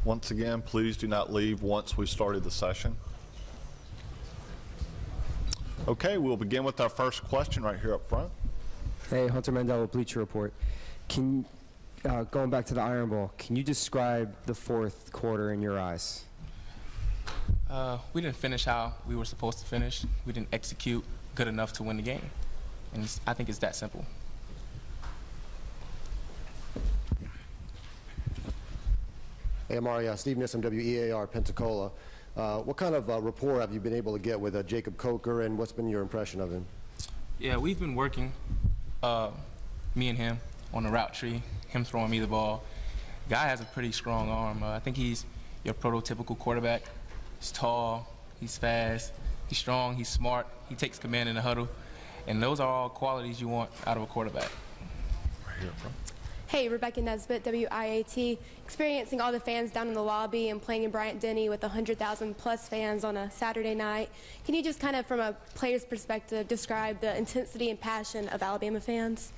Once again, please do not leave once we started the session. Okay, we'll begin with our first question right here up front. Hey, Hunter Mandela, Bleacher Report. Going back to the Iron Bowl, can you describe the fourth quarter in your eyes? We didn't finish how we were supposed to finish. We didn't execute good enough to win the game. And I think it's that simple. Hey, Amari, Steve Nissom, WEAR, Pensacola. What kind of rapport have you been able to get with Jacob Coker, and what's been your impression of him? Yeah, we've been working, me and him, on the route tree, him throwing me the ball. Guy has a pretty strong arm. I think he's your prototypical quarterback. He's tall, he's fast, he's strong, he's smart, he takes command in the huddle. And those are all qualities you want out of a quarterback. Right here, bro. Hey, Rebecca Nesbitt, WIAT. Experiencing all the fans down in the lobby and playing in Bryant-Denny with 100,000 plus fans on a Saturday night. Can you just kind of, from a player's perspective, describe the intensity and passion of Alabama fans?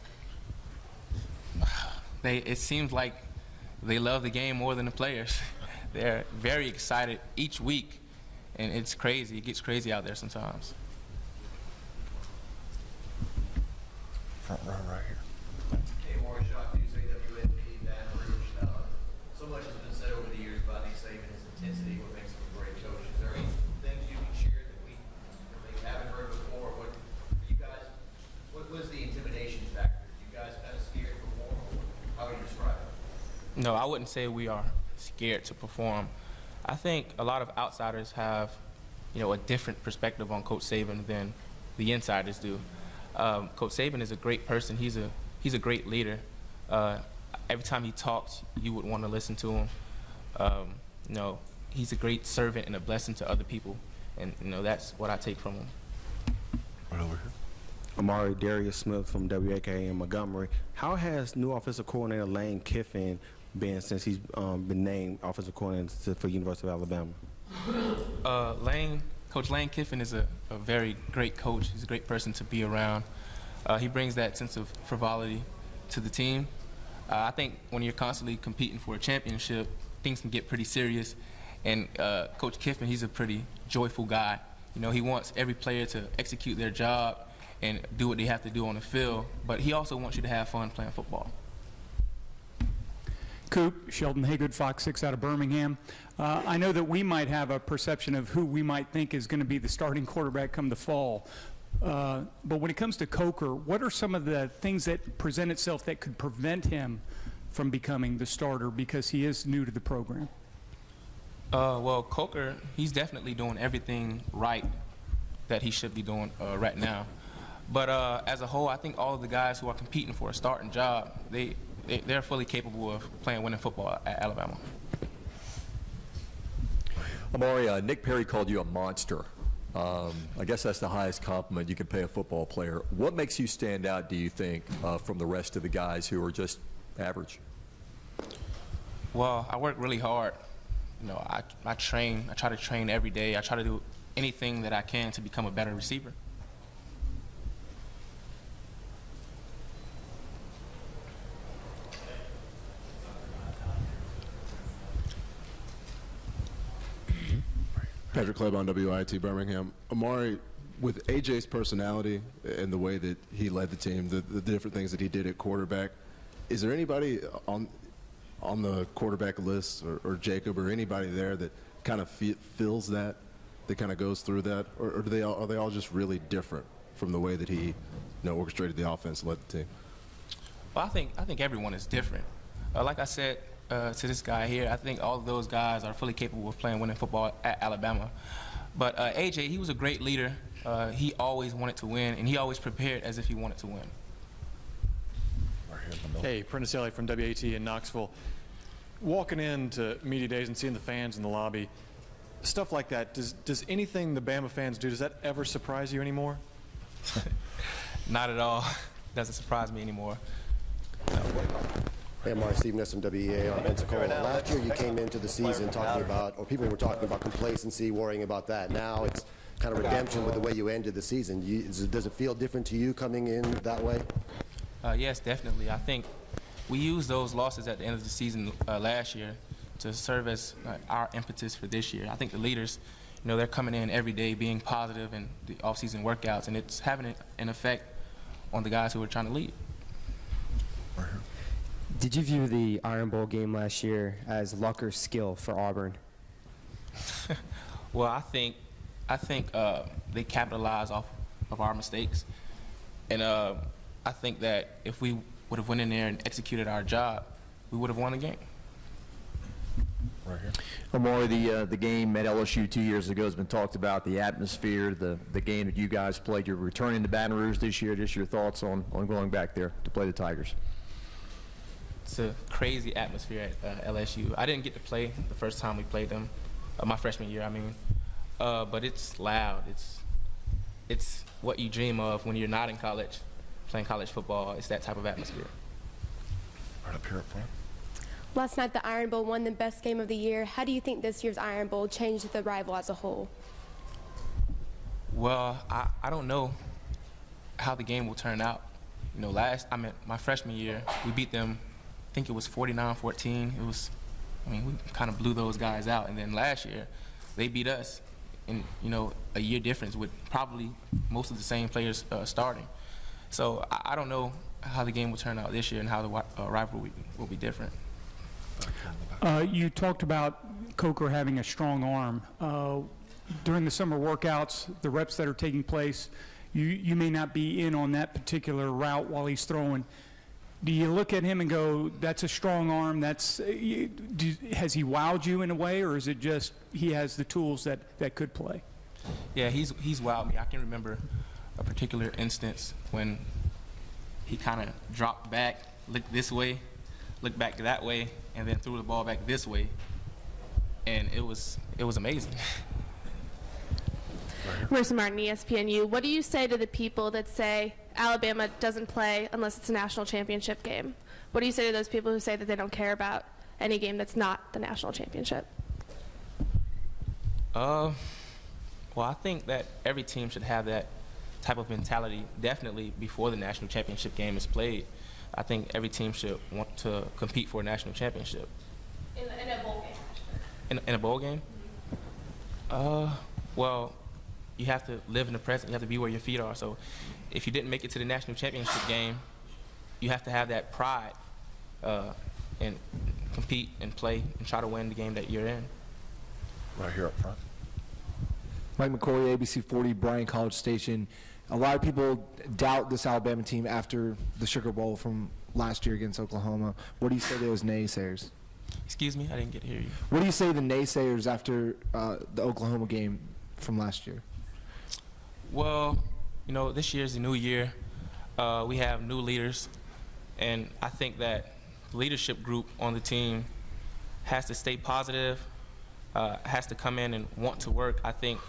It seems like they love the game more than the players. They're very excited each week, and it's crazy. It gets crazy out there sometimes. Front row right here. Hey, Amari, WNP, Baton Rouge. So much has been said over the years about Nick Saban, his intensity, what makes him a great coach. Is there any things you can share that we haven't heard before? What for you guys? What was the intimidation factor? You guys kind of scared to perform? How would you describe it? No, I wouldn't say we are scared to perform. I think a lot of outsiders have, a different perspective on Coach Saban than the insiders do. Coach Saban is a great person. He's a great leader. Every time he talks, you would want to listen to him. He's a great servant and a blessing to other people, and that's what I take from him. Right over here. Amari, Darius Smith from WAK in Montgomery. How has new offensive coordinator Lane Kiffin been since he's been named offensive coordinator for University of Alabama? Coach Lane Kiffin is a very great coach. He's a great person to be around. He brings that sense of frivolity to the team. I think when you're constantly competing for a championship, things can get pretty serious. And Coach Kiffin, he's a pretty joyful guy. He wants every player to execute their job and do what they have to do on the field, but he also wants you to have fun playing football. Coop, Sheldon Haygood, Fox 6 out of Birmingham. I know that we might have a perception of who we might think is going to be the starting quarterback come the fall. But when it comes to Coker, what are some of the things that present itself that could prevent him from becoming the starter because he is new to the program? Well, Coker, he's definitely doing everything right that he should be doing right now. But as a whole, I think all of the guys who are competing for a starting job, they're fully capable of playing winning football at Alabama. Amari, Nick Perry called you a monster. I guess that's the highest compliment you could pay a football player. What makes you stand out, do you think, from the rest of the guys who are just average? Well, I work really hard. I train. I try to train every day. I try to do anything that I can to become a better receiver. Patrick Kleb on WIT Birmingham. Amari, with AJ's personality and the way that he led the team, the different things that he did at quarterback, is there anybody on the quarterback list or Jacob or anybody there that kind of feels that kind of goes through that, or are they all just really different from the way that he orchestrated the offense and led the team? Well, I think everyone is different. Like I said to this guy here, I think all of those guys are fully capable of playing winning football at Alabama. But AJ, he was a great leader. He always wanted to win, and he always prepared as if he wanted to win. Hey, Prentice Elliott from WAT in Knoxville. Walking into media days and seeing the fans in the lobby, stuff like that, does anything the Bama fans do, does that ever surprise you anymore? Not at all. Doesn't surprise me anymore. Hey, Amari, Steve Nissom, WEAR, Pensacola. Last year you came into the season talking about, or people were talking about complacency, worrying about that. Now it's kind of redemption with the way you ended the season. Does it feel different to you coming in that way? Yes, definitely. I think we used those losses at the end of the season last year to serve as our impetus for this year. I think the leaders, they're coming in every day being positive in the off-season workouts, and it's having an effect on the guys who are trying to lead. Did you view the Iron Bowl game last year as luck or skill for Auburn? Well, I think they capitalized off of our mistakes, and I think that if we would have went in there and executed our job, we would have won the game. Right here. Amari, the game at LSU 2 years ago has been talked about, the atmosphere, the game that you guys played. You're returning to Baton Rouge this year. Just your thoughts on going back there to play the Tigers. It's a crazy atmosphere at LSU. I didn't get to play the first time we played them, my freshman year, I mean. But it's loud. It's what you dream of when you're not in college, playing college football. It's that type of atmosphere. Right up here up front. Last night, the Iron Bowl won the best game of the year. How do you think this year's Iron Bowl changed the rival as a whole? Well, I don't know how the game will turn out. My freshman year, we beat them, I think it was 49-14. We kind of blew those guys out. And then last year, they beat us in, a year difference with probably most of the same players starting. So I don't know how the game will turn out this year and how the rivalry will be different. You talked about Coker having a strong arm. During the summer workouts, the reps that are taking place, you may not be in on that particular route while he's throwing. Do you look at him and go, that's a strong arm, has he wowed you in a way, or is it just he has the tools that could play? Yeah, he's wowed me. I can remember a particular instance when he kind of dropped back, looked this way, looked back that way, and then threw the ball back this way, and it was amazing. Marissa Martin, ESPNU. What do you say to the people that say Alabama doesn't play unless it's a national championship game? What do you say to those people who say that they don't care about any game that's not the national championship? Well, I think that every team should have that type of mentality definitely before the national championship game is played. I think every team should want to compete for a national championship. In a bowl game? In a bowl game? Well, you have to live in the present. You have to be where your feet are. So if you didn't make it to the national championship game, you have to have that pride and compete and play and try to win the game that you're in. Right here up front. Mike McCoy, ABC 40, Bryan College Station. A lot of people doubt this Alabama team after the Sugar Bowl from last year against Oklahoma. What do you say to those naysayers? Excuse me, I didn't get to hear you. What do you say to the naysayers after the Oklahoma game from last year? Well, this year's a new year. We have new leaders, and I think that the leadership group on the team has to stay positive, has to come in and want to work. I think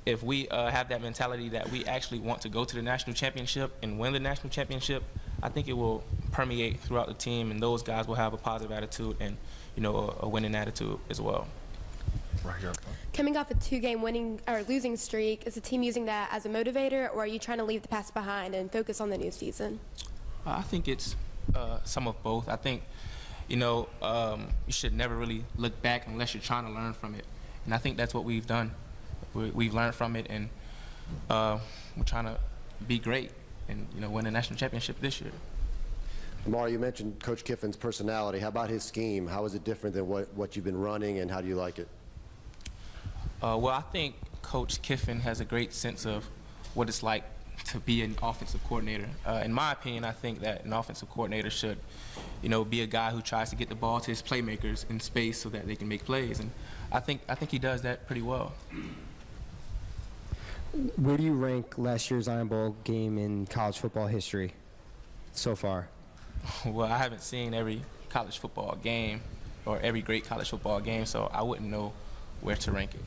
if we have that mentality that we actually want to go to the national championship and win the national championship, I think it will permeate throughout the team, and those guys will have a positive attitude and, a winning attitude as well. Right here. Coming off a two-game losing streak, is the team using that as a motivator, or are you trying to leave the past behind and focus on the new season? I think it's some of both. I think, you should never really look back unless you're trying to learn from it, and I think that's what we've done. We've learned from it, and we're trying to be great and win a national championship this year. Amari, you mentioned Coach Kiffin's personality. How about his scheme? How is it different than what you've been running, and how do you like it? Well, I think Coach Kiffin has a great sense of what it's like to be an offensive coordinator. In my opinion, I think that an offensive coordinator should, be a guy who tries to get the ball to his playmakers in space so that they can make plays, and I think he does that pretty well. Where do you rank last year's Iron Bowl game in college football history so far? Well, I haven't seen every college football game or every great college football game, so I wouldn't know where to rank it.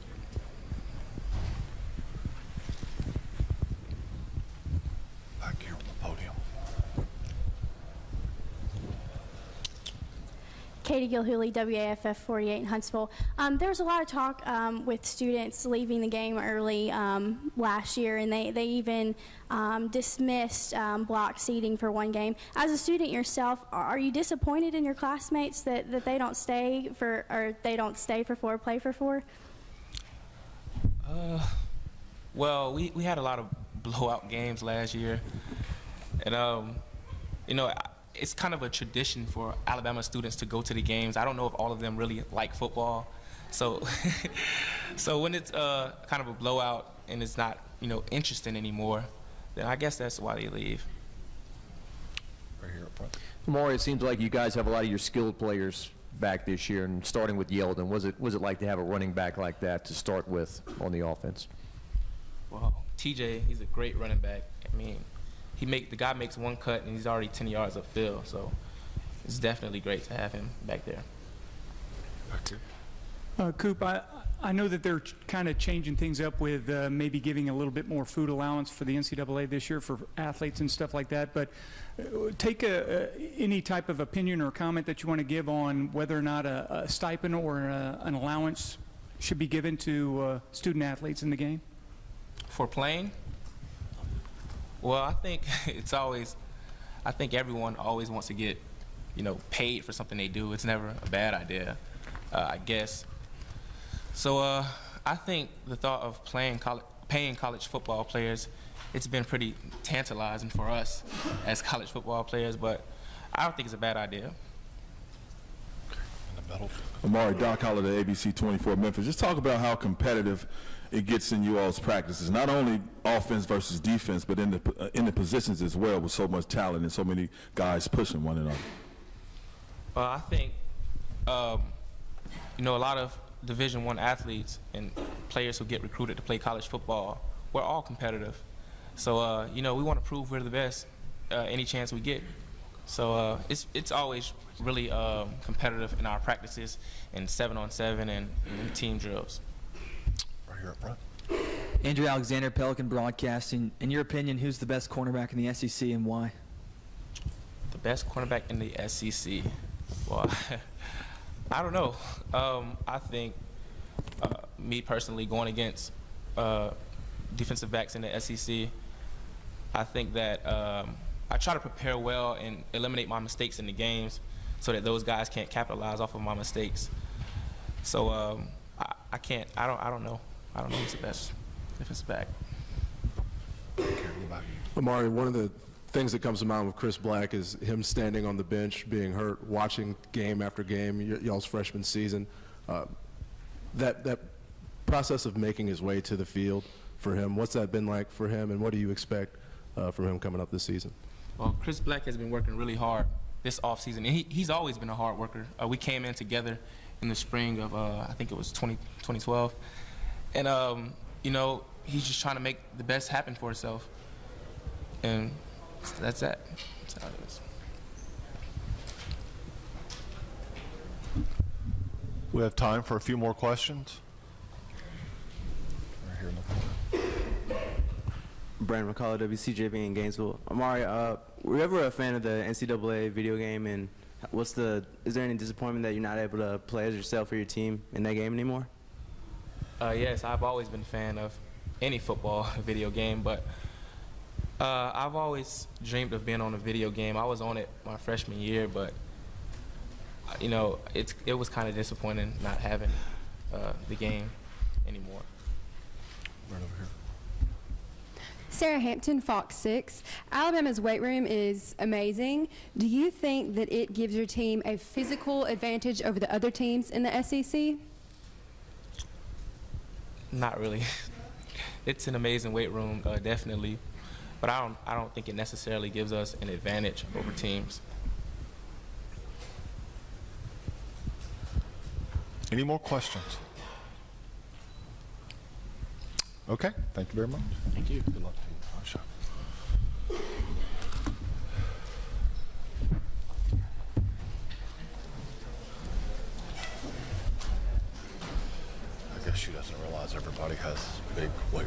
Back here on the podium. Katie Gilhooly, WAFF 48 in Huntsville. There was a lot of talk with students leaving the game early last year, and they even dismissed block seating for one game. As a student yourself, are you disappointed in your classmates that they don't stay for, or they don't stay for 4, play for 4? Well, we had a lot of blowout games last year, and you know, it's kind of a tradition for Alabama students to go to the games. I don't know if all of them really like football, so so when it's kind of a blowout and it's not, you know, interesting anymore, then I guess that's why they leave. Right here up front. Amari, it seems like you guys have a lot of your skilled players back this year, and starting with Yeldon, was it like to have a running back like that to start with on the offense? Well, TJ, he's a great running back. I mean, the guy makes one cut and he's already 10 yards upfield, so it's definitely great to have him back there. Coop, I know that they're kind of changing things up with maybe giving a little bit more food allowance for the NCAA this year for athletes and stuff like that, but take any type of opinion or comment that you want to give on whether or not a stipend or an allowance should be given to student athletes in the game? For playing? Well, I think I think everyone always wants to get, you know, paid for something they do. It's never a bad idea, I guess. So I think the thought of paying college football players, it's been pretty tantalizing for us as college football players, but I don't think it's a bad idea. Amari, Doc Holliday, ABC 24 Memphis. Just talk about how competitive it gets in you all's practices, not only offense versus defense, but in the positions as well, with so much talent and so many guys pushing one another. I think you know, a lot of Division I athletes and players who get recruited to play college football, we're all competitive. So you know, we want to prove we're the best any chance we get. So it's always really competitive in our practices and 7-on-7 and in team drills. Right here up front. Andrew Alexander, Pelican Broadcasting. In your opinion, who's the best cornerback in the SEC and why? The best cornerback in the SEC? Well, I don't know. I think me personally, going against defensive backs in the SEC, I think that I try to prepare well and eliminate my mistakes in the games so that those guys can't capitalize off of my mistakes. So I don't know. I don't know who's the best defensive back. Amari, one of the things that comes to mind with Chris Black is him standing on the bench, being hurt, watching game after game, y'all's freshman season. That process of making his way to the field for him, what's that been like for him, and what do you expect from him coming up this season? Well, Chris Black has been working really hard this offseason, and he's always been a hard worker. We came in together in the spring of, I think it was 2012. And, you know, he's just trying to make the best happen for himself. And that's that. That's how it is. We have time for a few more questions. Right here in the corner. Brandon McCullough, WCJB in Gainesville. Amari, were you ever a fan of the NCAA video game, and is there any disappointment that you're not able to play as yourself or your team in that game anymore? Yes, I've always been a fan of any football video game, but I've always dreamed of being on a video game. I was on it my freshman year, but you know, it was kind of disappointing not having the game anymore. Right over here. Sarah Hampton, Fox 6. Alabama's weight room is amazing. Do you think that it gives your team a physical advantage over the other teams in the SEC? Not really. It's an amazing weight room, definitely, but I don't think it necessarily gives us an advantage over teams. Any more questions? Okay, thank you very much. Thank you. Good luck to you. Nice shot. I guess she doesn't realize everybody has big weight